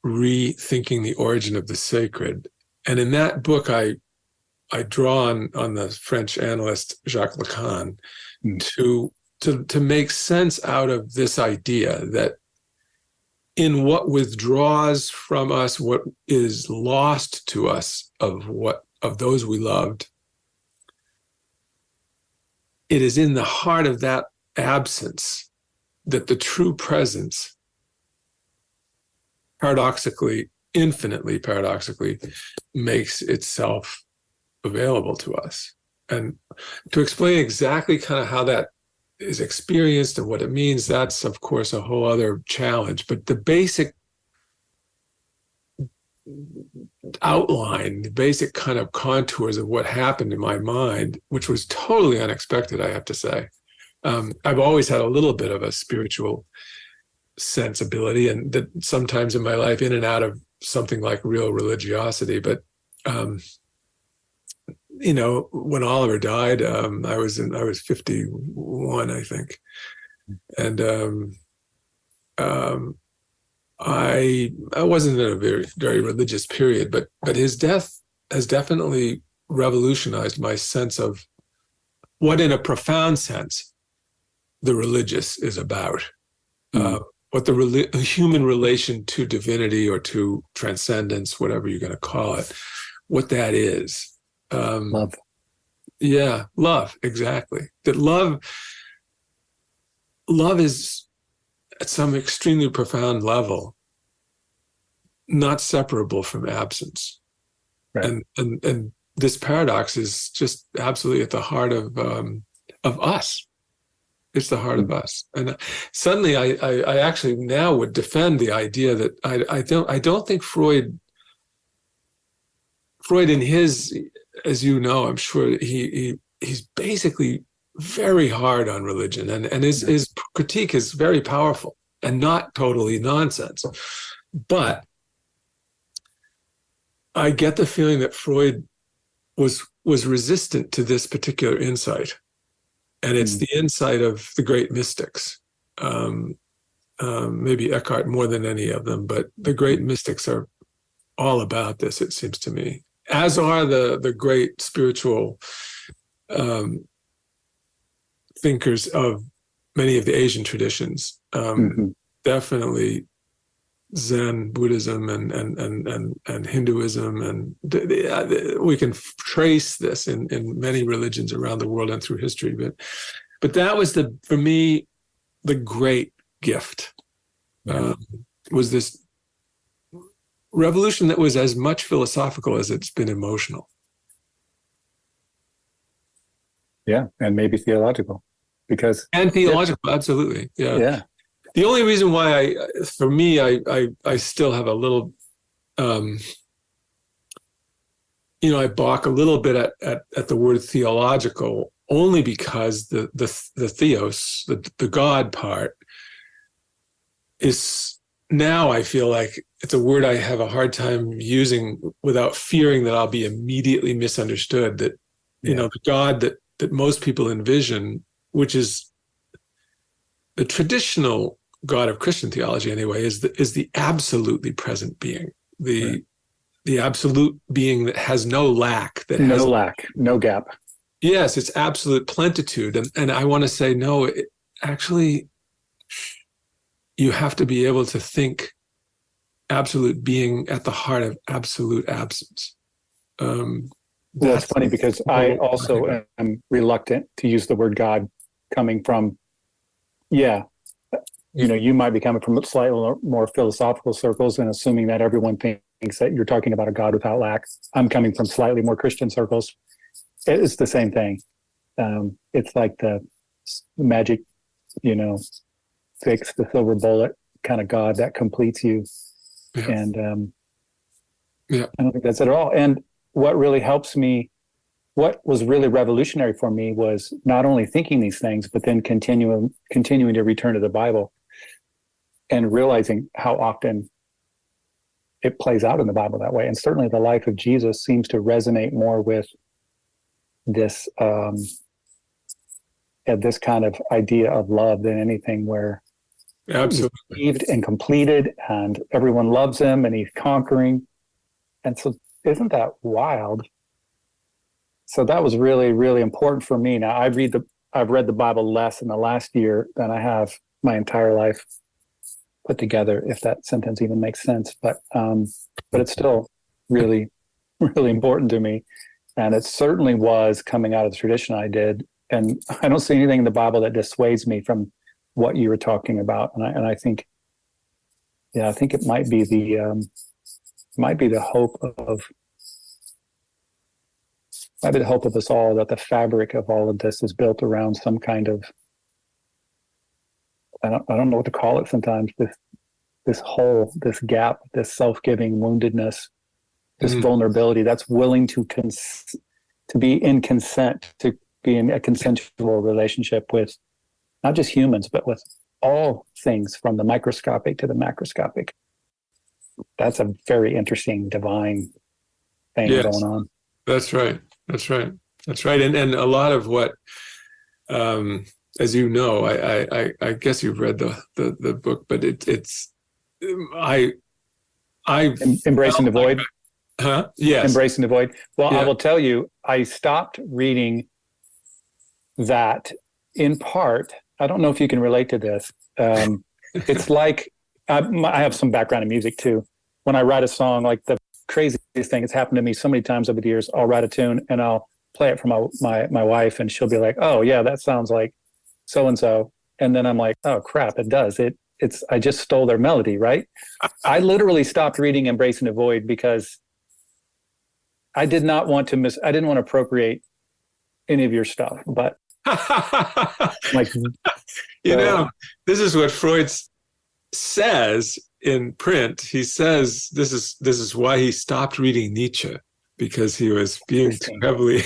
Rethinking the Origin of the Sacred. And in that book, I draw on the French analyst Jacques Lacan to make sense out of this idea that in what withdraws from us, what is lost to us of those we loved, it is in the heart of that absence that the true presence, infinitely paradoxically, makes itself available to us. And to explain exactly kind of how that is experienced and what it means, that's of course a whole other challenge. But the basic outline, the basic kind of contours of what happened in my mind, which was totally unexpected, I have to say. I've always had a little bit of a spiritual sensibility, and that sometimes in my life in and out of something like real religiosity. But when Oliver died, I was 51, I think, and I wasn't in a very, very religious period, but his death has definitely revolutionized my sense of what, in a profound sense, the religious is about. What the human relation to divinity or to transcendence, whatever you're going to call it, what that is. Love. Yeah, love, exactly. That love is, at some extremely profound level, not separable from absence. Right. And this paradox is just absolutely at the heart of us. It's the heart of us. And suddenly I actually now would defend the idea that I don't think Freud in his, as you know, I'm sure he's basically very hard on religion, and his critique is very powerful and not totally nonsense. But I get the feeling that Freud was resistant to this particular insight. And it's the insight of the great mystics, maybe Eckhart more than any of them, but the great mystics are all about this, it seems to me. as are the great spiritual thinkers of many of the Asian traditions. Definitely Zen, Buddhism, and Hinduism, and we can trace this in many religions around the world and through history. But that was for me the great gift. Was this revolution that was as much philosophical as it's been emotional. Yeah, and maybe theological, and theological, absolutely. Yeah. The only reason why I still have a little, I balk a little bit at the word theological, only because the theos, the God part, is now, I feel like it's a word I have a hard time using without fearing that I'll be immediately misunderstood. That the God that most people envision, which is the traditional God of Christian theology anyway, is the absolutely present being, the absolute being that has no lack, no gap. Yes, it's absolute plenitude, and I want to say no. Actually, you have to be able to think absolute being at the heart of absolute absence. That's funny, because I also am reluctant to use the word God, coming from, you might be coming from slightly more philosophical circles and assuming that everyone thinks that you're talking about a God without lack. I'm coming from slightly more Christian circles. It's the same thing. It's like the magic, fix the silver bullet kind of God that completes you. Yeah. And I don't think that's it at all. And what really helps me, what was really revolutionary for me, was not only thinking these things, but then continuing to return to the Bible and realizing how often it plays out in the Bible that way. And certainly the life of Jesus seems to resonate more with this this kind of idea of love than anything, where absolutely he's achieved and completed and everyone loves him and he's conquering. And so isn't that wild? So that was really, really important for me. Now I've read the Bible less in the last year than I have my entire life put together, if that sentence even makes sense. But it's still really, really important to me. And it certainly was coming out of the tradition I did. And I don't see anything in the Bible that dissuades me from what you were talking about. And I think, I think it might be the hope of us all, that the fabric of all of this is built around some kind of, I don't know what to call it sometimes, this hole, this gap, this self-giving woundedness, this vulnerability that's willing to be in consent, to be in a consensual relationship with not just humans, but with all things from the microscopic to the macroscopic. That's a very interesting divine thing going on. That's right. And a lot of what, as you know, I guess you've read the book, but it's Embracing the Void. Huh? Yes. Embracing the Void. Well, I will tell you, I stopped reading that in part. I don't know if you can relate to this. It's like, I have some background in music too. When I write a song, like the craziest thing, it's happened to me so many times over the years, I'll write a tune and I'll play it for my wife, and she'll be like, "Oh yeah, that sounds like so-and-so." And then I'm like, "Oh crap, it does. I just stole their melody," right? I literally stopped reading Embracing the Void because I did not want to I didn't want to appropriate any of your stuff, but like, this is what Freud says in print. He says this is why he stopped reading Nietzsche, because he was being too heavily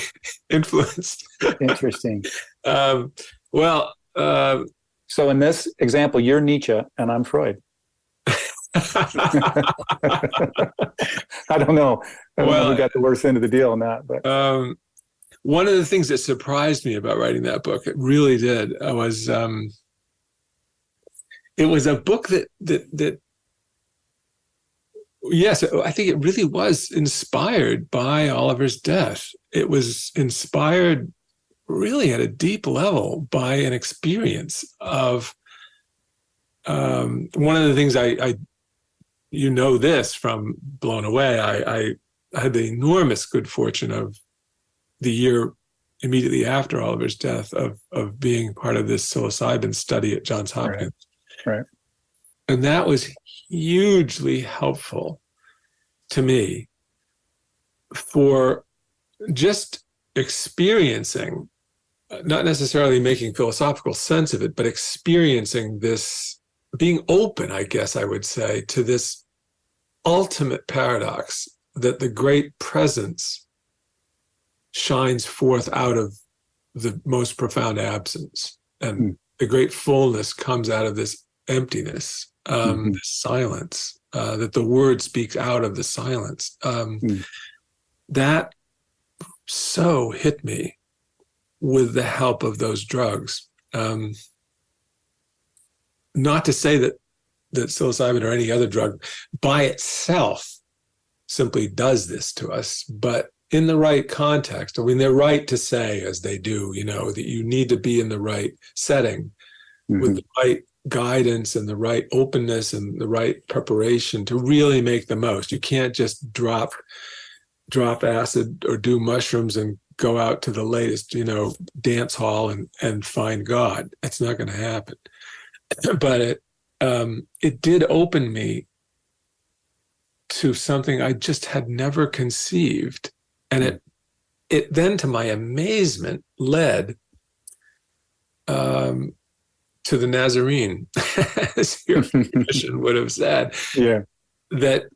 influenced. Interesting. So in this example, you're Nietzsche and I'm Freud. I don't know. I don't know who got the worst end of the deal on that. But one of the things that surprised me about writing that book, it really did, was it was a book that yes, I think it really was inspired by Oliver's death. It was inspired really at a deep level by an experience of one of the things I this from Blown Away. I had the enormous good fortune of the year immediately after Oliver's death of being part of this psilocybin study at Johns Hopkins. Right. And that was hugely helpful to me for just experiencing, not necessarily making philosophical sense of it, but experiencing this, being open, I guess I would say, to this ultimate paradox that the great presence shines forth out of the most profound absence, and the great fullness comes out of this emptiness, this silence, that the word speaks out of the silence. That so hit me with the help of those drugs. Not to say that psilocybin or any other drug by itself simply does this to us, but in the right context. I mean, they're right to say, as they do, that you need to be in the right setting with the right guidance and the right openness and the right preparation to really make the most. You can't just drop acid or do mushrooms and go out to the latest, dance hall and find God. It's not going to happen. But it did open me to something I just had never conceived. And it then, to my amazement, led to the Nazarene, as your tradition would have said. Yeah. That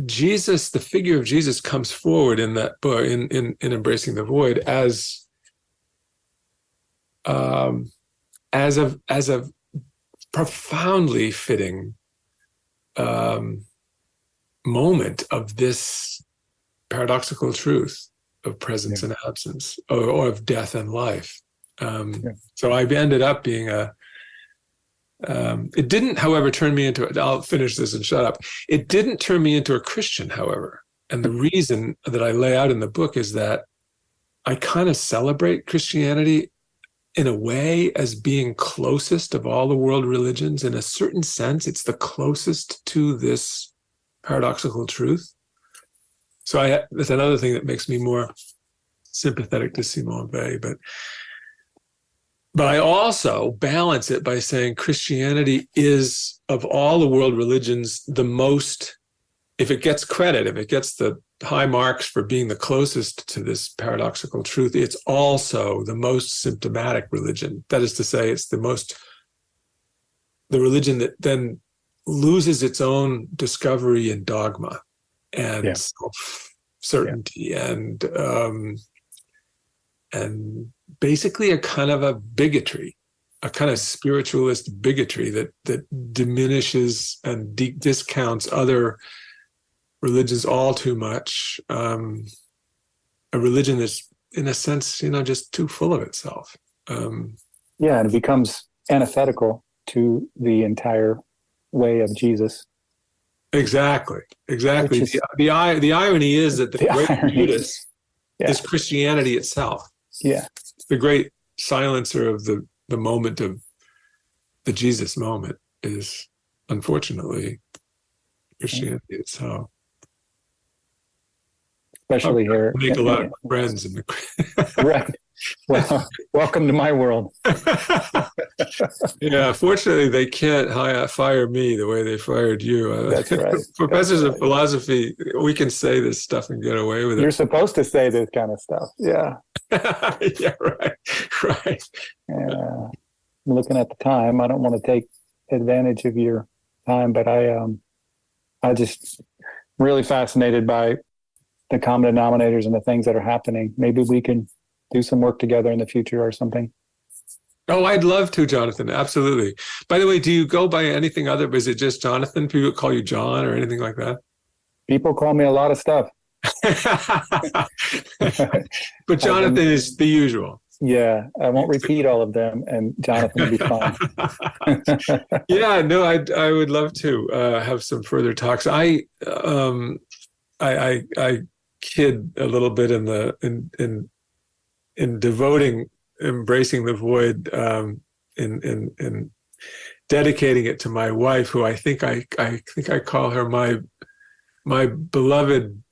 Jesus, the figure of Jesus, comes forward in that book, in Embracing the Void, as a profoundly fitting moment of this paradoxical truth of presence and absence, or of death and life. So I ended up being it didn't, however, turn me into, I'll finish this and shut up. It didn't turn me into a Christian, however. And the reason that I lay out in the book is that I kind of celebrate Christianity in a way as being closest of all the world religions. In a certain sense, it's the closest to this paradoxical truth. So that's another thing that makes me more sympathetic to Simone Weil. But I also balance it by saying Christianity is, of all the world religions, the most, if it gets credit, if it gets the high marks for being the closest to this paradoxical truth, it's also the most symptomatic religion. That is to say, it's the religion that then loses its own discovery and dogma and self-certainty and basically a kind of a bigotry, a kind of spiritualist bigotry that diminishes and discounts other religions all too much. A religion that's, in a sense, just too full of itself. And it becomes antithetical to the entire way of Jesus. Exactly. The irony is that the great Judas is Christianity itself. Yeah. The great silencer of the moment of the Jesus moment is, unfortunately, Christianity itself. Especially here. Make a lot of friends in the right. Well, welcome to my world. Yeah, fortunately, they can't fire me the way they fired you. That's right. Professors of philosophy, we can say this stuff and get away with it. You're supposed to say this kind of stuff. Yeah. Yeah, right. I'm looking at the time. I don't want to take advantage of your time, but I just really fascinated by the common denominators and the things that are happening. Maybe we can do some work together in the future or something. Oh, I'd love to, Jonathan. Absolutely. By the way, do you go by anything other? Is it just Jonathan? People call you John or anything like that? People call me a lot of stuff. But Jonathan is the usual. Yeah, I won't repeat all of them, and Jonathan will be fine. Yeah, no, I would love to have some further talks. I kid a little bit in devoting, embracing the void, in dedicating it to my wife, who I think I call her my beloved.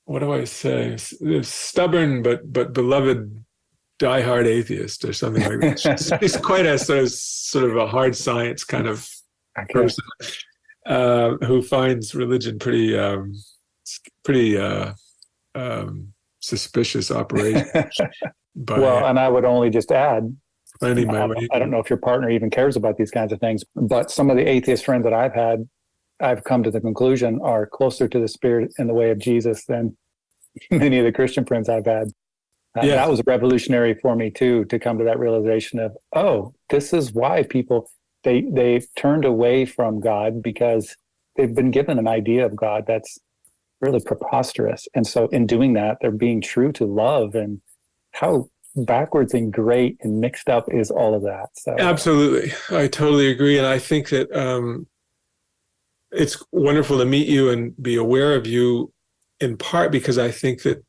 What do I say? Stubborn but beloved diehard atheist or something like that. She's quite a sort of a hard science kind of person, who finds religion pretty suspicious operation. But well, and I would only just add, finding my way. I don't know if your partner even cares about these kinds of things, but some of the atheist friends that I've had, I've come to the conclusion are closer to the spirit and the way of Jesus than many of the Christian friends I've had. Yeah. That was revolutionary for me too, to come to that realization of, oh, this is why people, they've turned away from God because they've been given an idea of God that's really preposterous. And so in doing that, they're being true to love, and how backwards and great and mixed up is all of that. So Absolutely. I totally agree. And I think that it's wonderful to meet you and be aware of you, in part because I think that,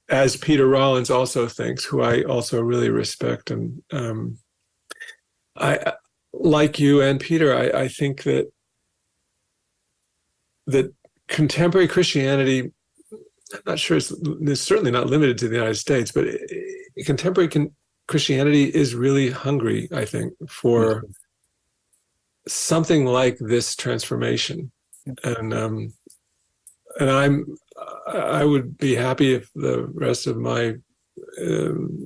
as Peter Rollins also thinks, who I also really respect, and I, like you and Peter, I think that contemporary Christianity, I'm not sure it's certainly not limited to the United States, but contemporary Christianity is really hungry, I think, for something like this transformation. And I would be happy if the rest of my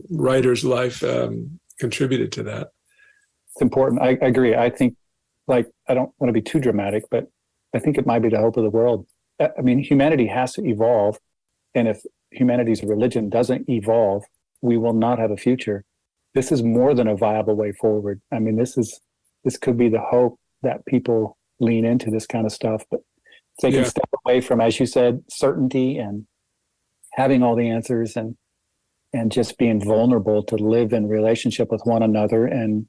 writer's life contributed to that. it's important. I agree. I think, like, I don't want to be too dramatic, but I think it might be the hope of the world. I mean, humanity has to evolve. And if humanity's religion doesn't evolve, we will not have a future. This is more than a viable way forward. I mean, this could be the hope that people lean into this kind of stuff, but they can step away from, as you said, certainty and having all the answers, and just being vulnerable to live in relationship with one another and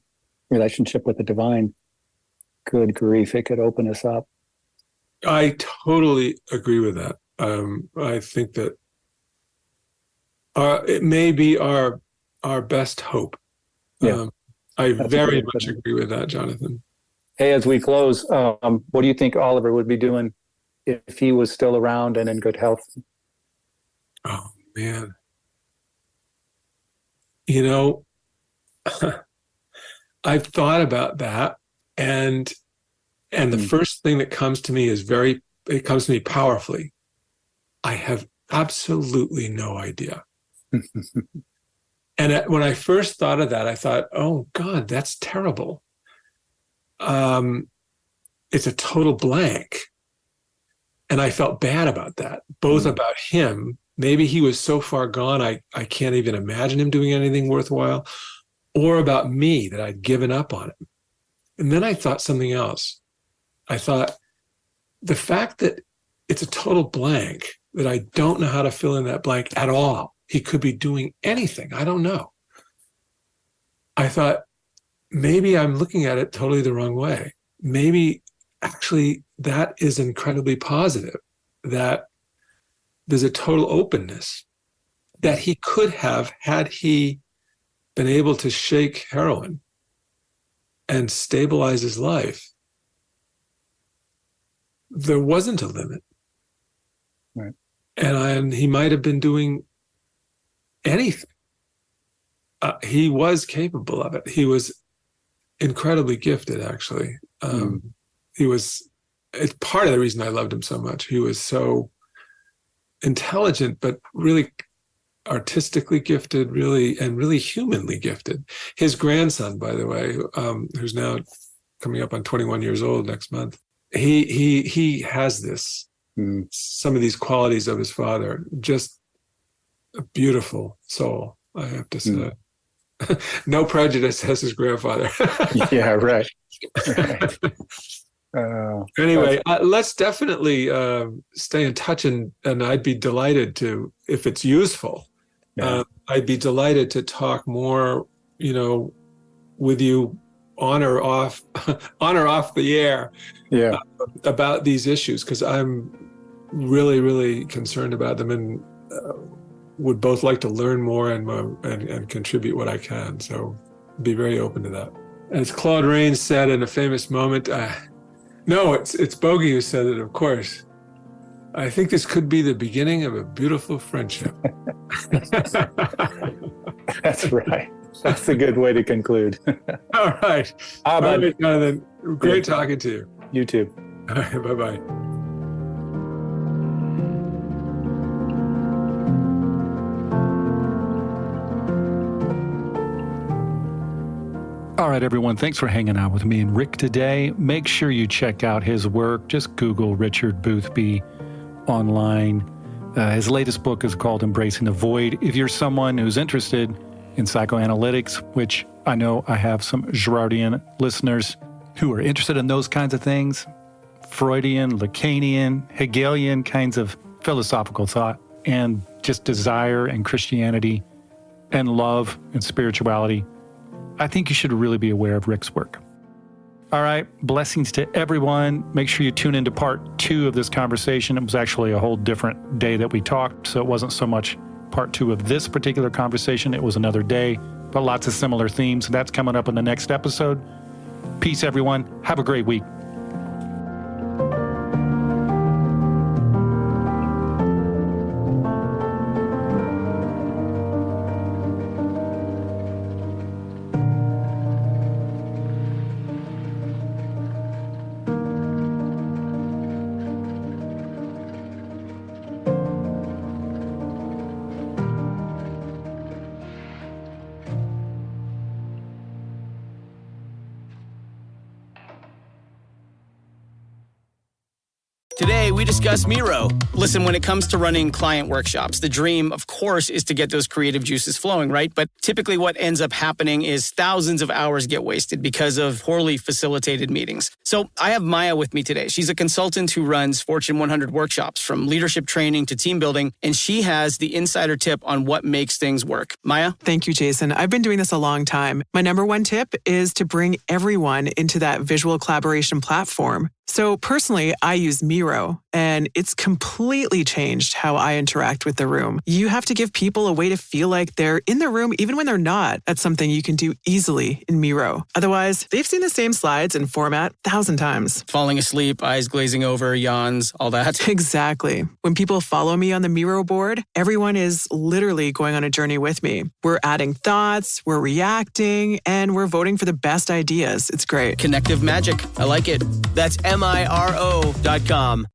relationship with the divine. Good grief, it could open us up. I totally agree with that. I think that it may be our best hope. Yeah, I very much agree with that, Jonathan. Hey, as we close, what do you think Oliver would be doing if he was still around and in good health? Oh, man. You know, I've thought about that, and the first thing that comes to me it comes to me powerfully. I have absolutely no idea. And when I first thought of that, I thought, oh God, that's terrible. It's a total blank. And I felt bad about that, both about him. Maybe he was so far gone, I can't even imagine him doing anything worthwhile, or about me, that I'd given up on him. And then I thought something else. I thought, the fact that it's a total blank, that I don't know how to fill in that blank at all. He could be doing anything. I don't know. I thought, maybe I'm looking at it totally the wrong way. Maybe actually that is incredibly positive, that there's a total openness that he could have, had he been able to shake heroin and stabilize his life. There wasn't a limit. Right. And he might have been doing anything. He was capable of it. He was incredibly gifted, actually. It's part of the reason I loved him so much. He was so intelligent, but really artistically gifted, really humanly gifted. His grandson, by the way, who's now coming up on 21 years old next month, he has some of these qualities of his father. Just a beautiful soul, I have to say. No prejudice as his grandfather. Yeah, right. Anyway, let's definitely stay in touch, and I'd be delighted to, if it's useful, I'd be delighted to talk more, with you on or off the air about these issues, because I'm really, really concerned about them and would both like to learn more and contribute what I can. So be very open to that. As Claude Rains said in a famous moment, no, it's Bogey who said it, of course. I think this could be the beginning of a beautiful friendship. That's right. That's a good way to conclude. All right. All right, Jonathan. Great talking to you. You too. All right. Bye-bye. All right, everyone. Thanks for hanging out with me and Rick today. Make sure you check out his work. Just Google Richard Boothby online. His latest book is called Embracing the Void. If you're someone who's interested in psychoanalytics, which I know I have some Girardian listeners who are interested in those kinds of things, Freudian, Lacanian, Hegelian kinds of philosophical thought, and just desire and Christianity and love and spirituality, I think you should really be aware of Rick's work. All right, blessings to everyone. Make sure you tune into part 2 of this conversation. It was actually a whole different day that we talked, so it wasn't so much part 2 of this particular conversation. It was another day, but lots of similar themes. That's coming up in the next episode. Peace, everyone. Have a great week. Today, we discuss Miro. Listen, when it comes to running client workshops, the dream, of course, is to get those creative juices flowing, right? But typically what ends up happening is thousands of hours get wasted because of poorly facilitated meetings. So I have Maya with me today. She's a consultant who runs Fortune 100 workshops, from leadership training to team building, and she has the insider tip on what makes things work. Maya? Thank you, Jason. I've been doing this a long time. My number one tip is to bring everyone into that visual collaboration platform. So personally, I use Miro, and it's completely changed how I interact with the room. You have to give people a way to feel like they're in the room even when they're not. That's something you can do easily in Miro. Otherwise, they've seen the same slides and format 1,000 times. Falling asleep, eyes glazing over, yawns, all that. Exactly. When people follow me on the Miro board, everyone is literally going on a journey with me. We're adding thoughts, we're reacting, and we're voting for the best ideas. It's great. Connective magic. I like it. That's MIRO.com.